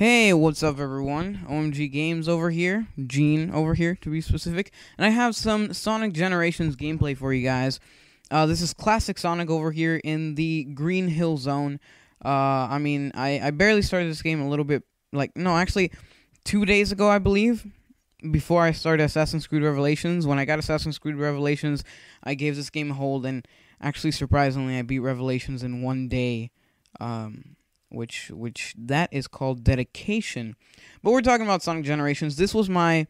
Hey, what's up everyone? OMG Games over here, Gene over here to be specific, and I have some Sonic Generations gameplay for you guys. This is classic Sonic over here in the Green Hill Zone. I barely started this game a little bit, actually 2 days ago, I believe, before I started Assassin's Creed Revelations. When I got Assassin's Creed Revelations, I gave this game a hold, and actually, surprisingly, I beat Revelations in 1 day. Which that is called dedication. But we're talking about Sonic Generations. This was my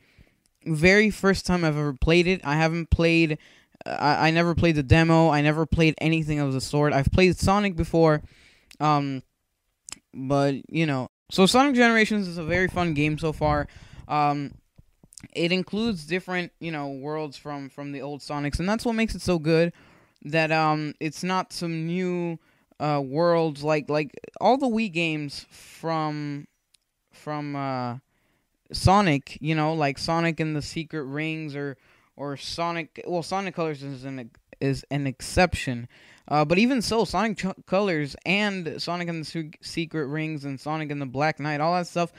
very first time I've ever played it. I haven't played, I never played the demo. I never played anything of the sort. I've played Sonic before, but, you know. So Sonic Generations is a very fun game so far. It includes different, worlds from the old Sonics, and that's what makes it so good, that it's not some new worlds like all the Wii games from Sonic, like Sonic and the Secret Rings or Sonic. Well, Sonic Colors is an exception, but even so, Sonic Colors and Sonic and the Secret Rings and Sonic and the Black Knight, all that stuff,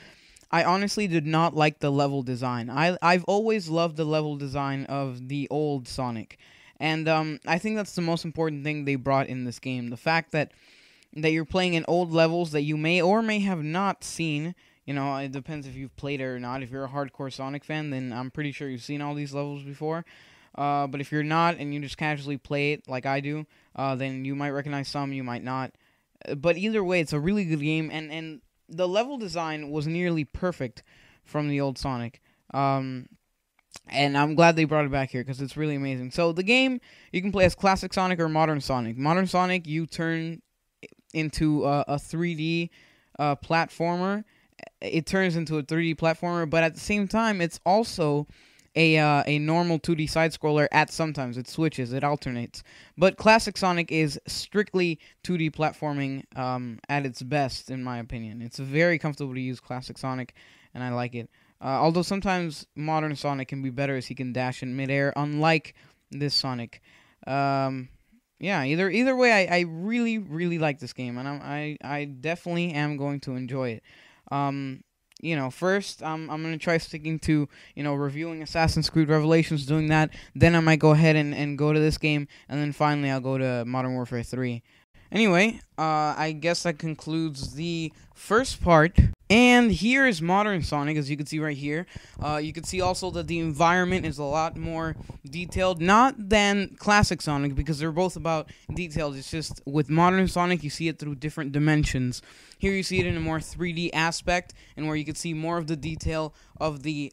I honestly did not like the level design. I've always loved the level design of the old Sonic. And I think that's the most important thing they brought in this game. The fact that you're playing in old levels that you may or may have not seen. It depends if you've played it or not. If you're a hardcore Sonic fan, then I'm pretty sure you've seen all these levels before. But if you're not and you just casually play it like I do, then you might recognize some, you might not. But either way, it's a really good game. And the level design was nearly perfect from the old Sonic. And I'm glad they brought it back here because it's really amazing. So the game, you can play as Classic Sonic or Modern Sonic. Modern Sonic, you turn into a 3D platformer. It turns into a 3D platformer, but at the same time, it's also a normal 2D side-scroller at sometimes. It switches, it alternates. But Classic Sonic is strictly 2D platforming at its best, in my opinion. It's very comfortable to use Classic Sonic, and I like it. Although sometimes Modern Sonic can be better as he can dash in midair, unlike this Sonic. Either way, I really, really like this game, and I definitely am going to enjoy it. First, I'm going to try sticking to, reviewing Assassin's Creed Revelations, doing that. Then I might go ahead and go to this game, and then finally I'll go to Modern Warfare 3. Anyway, I guess that concludes the first part. And here is Modern Sonic, as you can see right here. You can see also that the environment is a lot more detailed, not than Classic Sonic, because they're both about details. It's just with Modern Sonic, you see it through different dimensions. Here you see it in a more 3D aspect, and where you can see more of the detail of the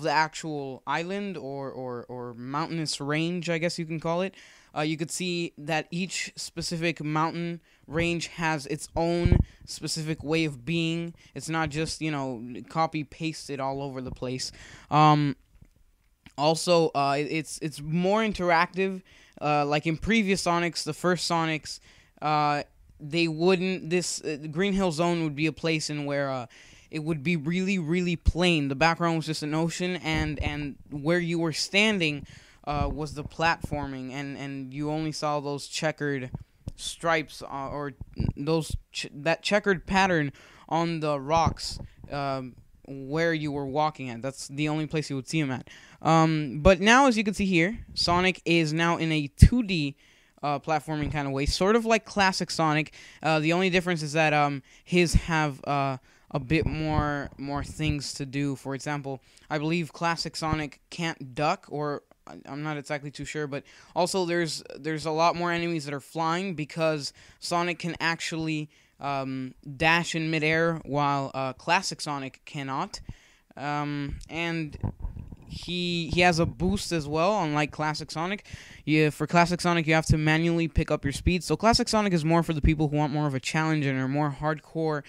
actual island or mountainous range, I guess you can call it. You could see that each specific mountain range has its own specific way of being. It's not just, copy-pasted all over the place. Also, it's more interactive. Like in previous Sonics, the first Sonics, they wouldn't... Green Hill Zone would be a place in where... it would be really, really plain. The background was just an ocean, and where you were standing was the platforming, and you only saw those checkered stripes or that checkered pattern on the rocks where you were walking at. That's the only place you would see him at. But now, as you can see here, Sonic is now in a 2D platforming kind of way, sort of like Classic Sonic. The only difference is that his have a bit more things to do. For example, I believe Classic Sonic can't duck, or I'm not exactly too sure, but also there's a lot more enemies that are flying because Sonic can actually dash in midair while Classic Sonic cannot. And he has a boost as well, unlike Classic Sonic. For Classic Sonic, you have to manually pick up your speed. So Classic Sonic is more for the people who want more of a challenge and are more hardcore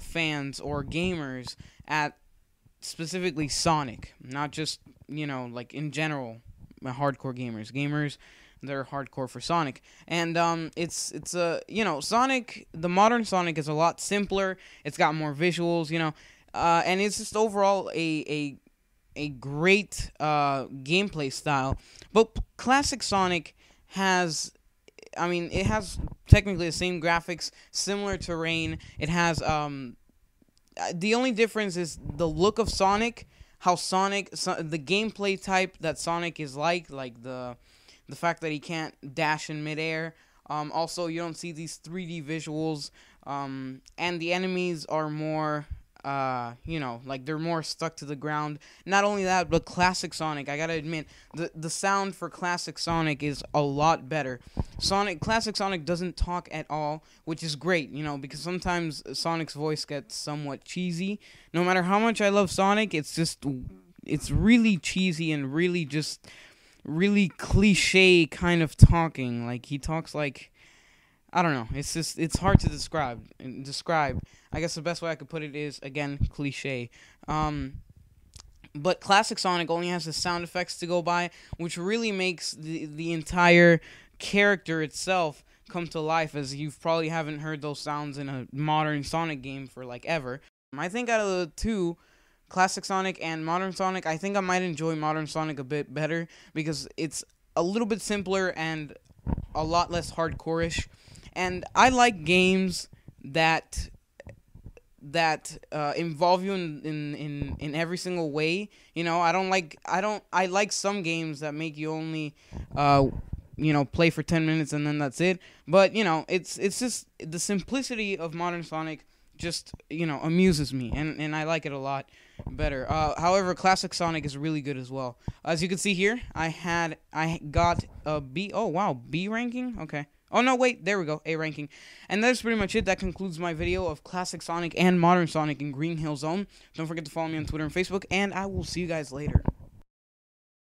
fans or gamers at specifically Sonic, not just, like in general, hardcore gamers that are hardcore for Sonic. And it's Sonic, the modern Sonic is a lot simpler. It's got more visuals, and it's just overall a great gameplay style. But Classic Sonic has, it has technically the same graphics, similar terrain. It has the only difference is the look of Sonic, how the gameplay type that Sonic is like the fact that he can't dash in midair. Also, you don't see these 3D visuals, and the enemies are more, like they're more stuck to the ground. Not only that, but classic Sonic, I gotta admit, the sound for classic Sonic is a lot better. Classic Sonic doesn't talk at all, which is great, because sometimes Sonic's voice gets somewhat cheesy. No matter how much I love Sonic, it's really cheesy and really cliche kind of talking. Like, he talks like, I don't know. It's hard to describe. I guess the best way I could put it is, again, cliche. But classic Sonic only has the sound effects to go by, which really makes the entire character itself come to life, as you probably haven't heard those sounds in a modern Sonic game for like ever. I think out of the two, classic Sonic and modern Sonic, I think I might enjoy modern Sonic a bit better because it's a little bit simpler and a lot less hardcore-ish. And I like games that involve you in every single way. I like some games that make you only play for 10 minutes and then that's it. But it's just the simplicity of modern Sonic just amuses me, and I like it a lot better. However, classic Sonic is really good as well. As you can see here, I got a B. Oh wow, B ranking. Okay. Oh no, wait, there we go, A ranking. And that's pretty much it. That concludes my video of classic Sonic and modern Sonic in Green Hill Zone. Don't forget to follow me on Twitter and Facebook, and I will see you guys later.